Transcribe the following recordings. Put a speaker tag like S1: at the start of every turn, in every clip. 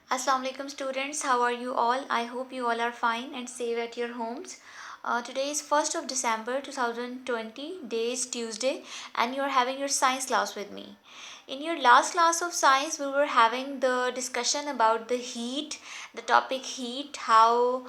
S1: Assalamu alaikum students, how are you all? I hope you all are fine and safe at your homes. Today is 1st of December 2020, day is Tuesday, and you are having your science class with me. In your last class of science, we were having the discussion about the heat, the topic heat, how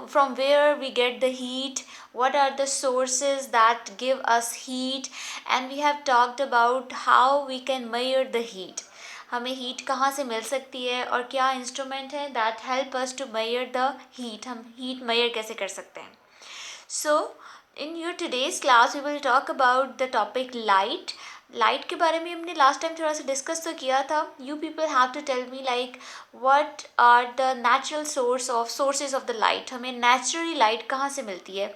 S1: from where we get the heat, what are the sources that give us heat, and we have talked about how we can measure the heat. हमें heat कहाँ से मिल सकती है और क्या instrument है that help us to measure the heat, हम हीट मेजर कैसे कर सकते हैं. So in your today's class we will talk about the topic light. Light के बारे में हमने लास्ट टाइम थोड़ा सा डिस्कस तो किया था. You people have to tell me like what are the natural sources of the light. हमें नेचुरली लाइट कहाँ से मिलती है.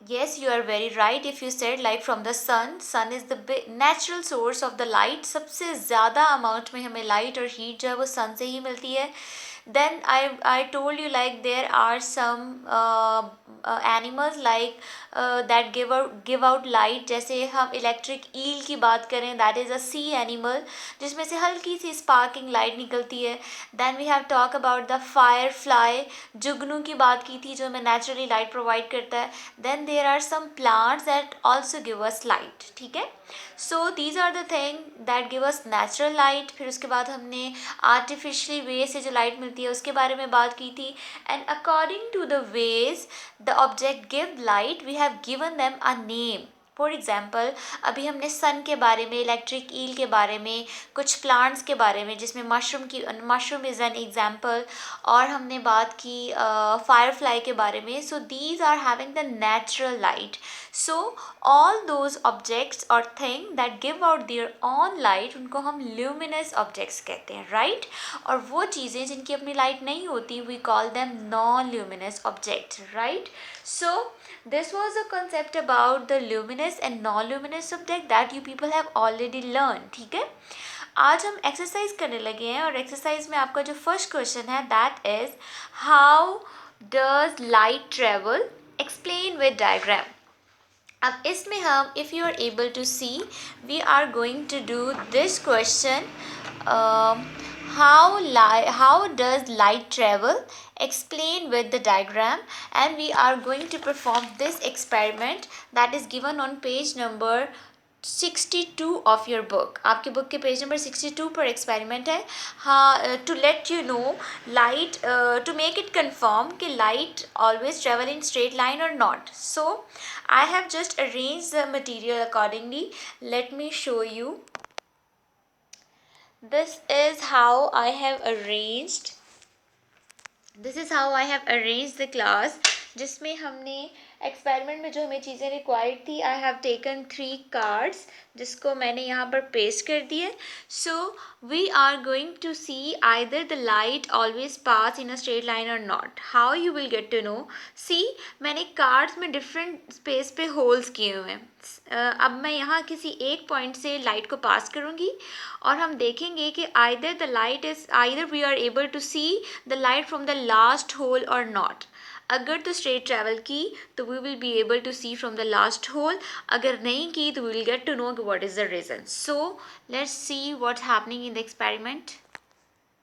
S1: Yes, you are very right if you said like from the sun. Sun is the natural source of the light. सबसे ज़्यादा amount में हमें light और हीट जो है वो सन से ही मिलती है. Then I told you like there are some animals like that give out light. जैसे हम इलेक्ट्रिक ईल की बात करें, that is a sea animal जिसमें से हल्की सी स्पार्किंग लाइट निकलती है. Then we have talk about the firefly. जुगनू की बात की थी जो हमें नेचुरली लाइट प्रोवाइड करता है. Then there are some plants that also give us light. ठीक है. So these are the thing that give us natural light. फिर उसके बाद हमने artificially वे से जो लाइट मिलती है उसके बारे में बात की थी. And according to the ways the object give light, we have given them a name. For example अभी हमने सन के बारे में, इलेक्ट्रिक ईल के बारे में, कुछ प्लांट्स के बारे में जिसमें मशरूम इज़ एन एग्जाम्पल, और हमने बात की फायरफ्लाई के बारे में. So these are having the natural light. So all those objects और thing that give out their own light, उनको हम ल्यूमिनस ऑब्जेक्ट्स कहते हैं, राइट. और वो चीज़ें जिनकी अपनी लाइट नहीं होती, we call them non luminous objects, right. So this was a concept about the luminous and non-luminous subject that you people have already learned. ठीक है. आज हम एक्सरसाइज करने लगे हैं और एक्सरसाइज में आपका जो फर्स्ट क्वेश्चन है that is how does light travel, explain with diagram. अब इसमें हम if you are able to see we are going to do this question. How does light travel, explain with the diagram, and we are going to perform this experiment that is given on page number 62 of your book. आपके book के page number 62 पर experiment है. हाँ, to let you know light, to make it confirm कि light always travel in straight line or not. So I have just arrange the material accordingly. Let me show you. This is how I have arranged. This is how I have arranged the class, जिसमें हमने experiment में जो हमें चीज़ें required थी, I have taken 3 cards जिसको मैंने यहाँ पर पेस्ट कर दिए. So we are going to see either the light always pass in a straight line or not. How you will get to know. See, मैंने कार्ड्स में different space पे holes किए हुए हैं. अब मैं यहाँ किसी एक पॉइंट से लाइट को पास करूँगी और हम देखेंगे कि either we are able to see the light from the last hole और नॉट. अगर तो स्ट्रेट ट्रैवल की तो we will be able to see from the last hole. अगर नहीं की तो we will get to know what is the reason. So let's see what's happening in the experiment.